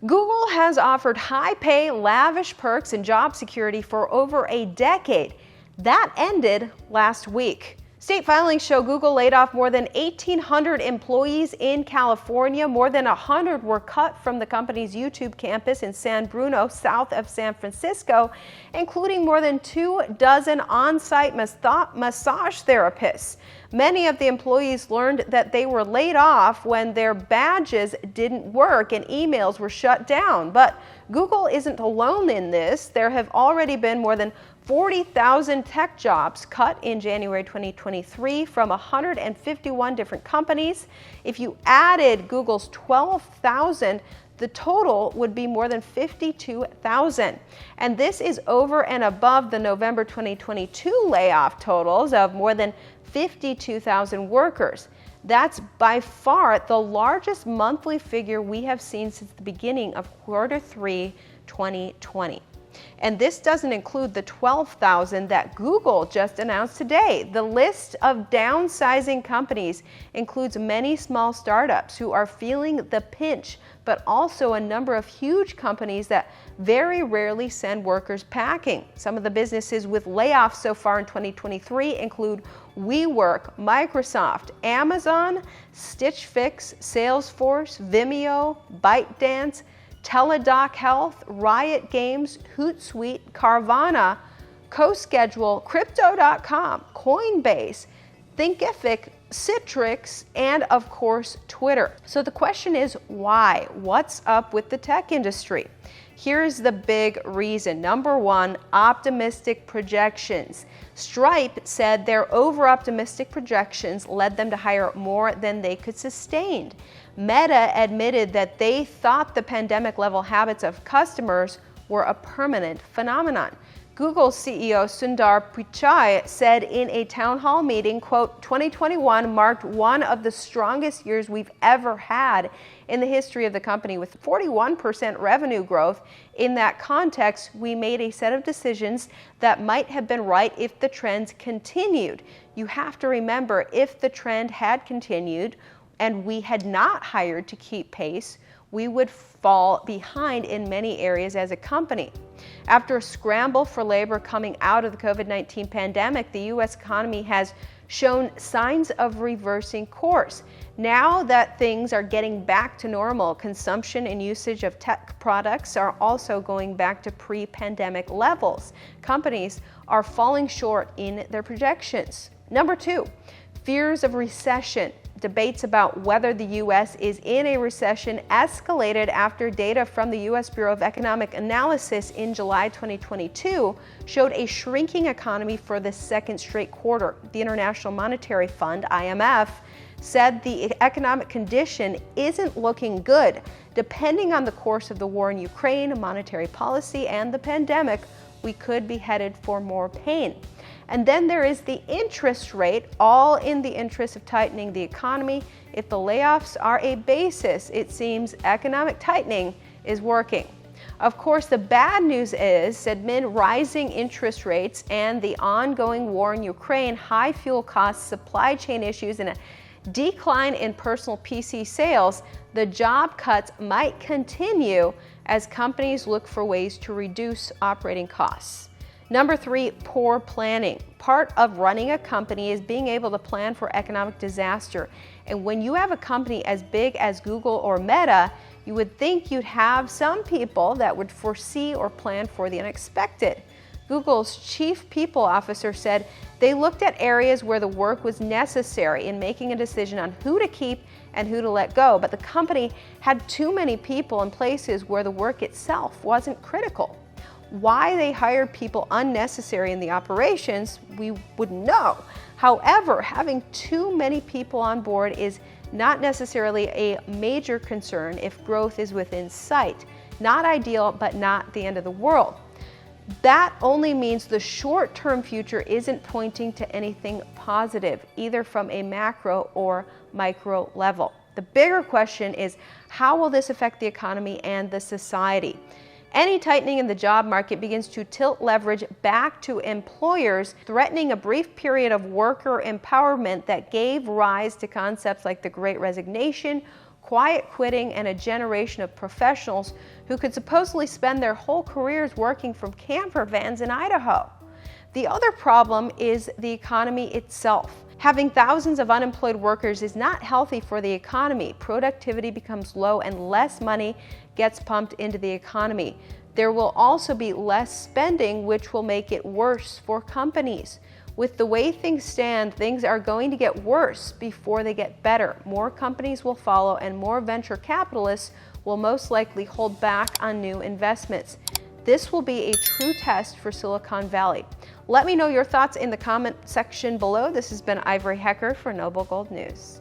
Google has offered high pay, lavish perks, and job security for over a decade. That ended last week. State filings show Google laid off more than 1,800 employees in California. More than 100 were cut from the company's YouTube campus in San Bruno, south of San Francisco, including more than 24 on-site massage therapists. Many of the employees learned that they were laid off when their badges didn't work and emails were shut down. But Google isn't alone in this. There have already been more than 40,000 tech jobs cut in January 2023 from 151 different companies. If you added Google's 12,000, the total would be more than 52,000. And this is over and above the November 2022 layoff totals of more than 52,000 workers. That's by far the largest monthly figure we have seen since the beginning of Q3 2020. And this doesn't include the 12,000 that Google just announced today. The list of downsizing companies includes many small startups who are feeling the pinch, but also a number of huge companies that very rarely send workers packing. Some of the businesses with layoffs so far in 2023 include WeWork, Microsoft, Amazon, Stitch Fix, Salesforce, Vimeo, ByteDance, Teladoc Health, Riot Games, Hootsuite, Carvana, CoSchedule, Crypto.com, Coinbase, Thinkific, Citrix, and of course, Twitter. So the question is, why? What's up with the tech industry? Here's the big reason. Number one, optimistic projections. Stripe said their over-optimistic projections led them to hire more than they could sustain. Meta admitted that they thought the pandemic-level habits of customers were a permanent phenomenon. Google CEO Sundar Pichai said in a town hall meeting, quote, 2021 marked one of the strongest years we've ever had in the history of the company, with 41% revenue growth. In that context, we made a set of decisions that might have been right if the trends continued. You have to remember, if the trend had continued and we had not hired to keep pace, we would fall behind in many areas as a company. After a scramble for labor coming out of the COVID-19 pandemic, the U.S. economy has shown signs of reversing course. Now that things are getting back to normal, consumption and usage of tech products are also going back to pre-pandemic levels. Companies are falling short in their projections. Number two, fears of recession. Debates about whether the U.S. is in a recession escalated after data from the U.S. Bureau of Economic Analysis in July 2022 showed a shrinking economy for the second straight quarter. The International Monetary Fund, IMF, said the economic condition isn't looking good. Depending on the course of the war in Ukraine, monetary policy, and the pandemic, we could be headed for more pain. And then there is the interest rate, all in the interest of tightening the economy. If the layoffs are a basis, it seems economic tightening is working. Of course, the bad news is, amid rising interest rates and the ongoing war in Ukraine, high fuel costs, supply chain issues, and a decline in personal PC sales, the job cuts might continue as companies look for ways to reduce operating costs. Number three, poor planning. Part of running a company is being able to plan for economic disaster. And when you have a company as big as Google or Meta, you would think you'd have some people that would foresee or plan for the unexpected. Google's chief people officer said they looked at areas where the work was necessary in making a decision on who to keep and who to let go, but the company had too many people in places where the work itself wasn't critical. Why they hired people unnecessary in the operations, we wouldn't know. However, having too many people on board is not necessarily a major concern if growth is within sight. Not ideal, but not the end of the world. That only means the short-term future isn't pointing to anything positive, either from a macro or micro level. The bigger question is, how will this affect the economy and the society? Any tightening in the job market begins to tilt leverage back to employers, threatening a brief period of worker empowerment that gave rise to concepts like the Great Resignation, quiet quitting, and a generation of professionals who could supposedly spend their whole careers working from camper vans in Idaho. The other problem is the economy itself. Having thousands of unemployed workers is not healthy for the economy. Productivity becomes low and less money gets pumped into the economy. There will also be less spending, which will make it worse for companies. With the way things stand, things are going to get worse before they get better. More companies will follow, and more venture capitalists will most likely hold back on new investments. This will be a true test for Silicon Valley. Let me know your thoughts in the comment section below. This has been Ivory Hecker for Noble Gold News.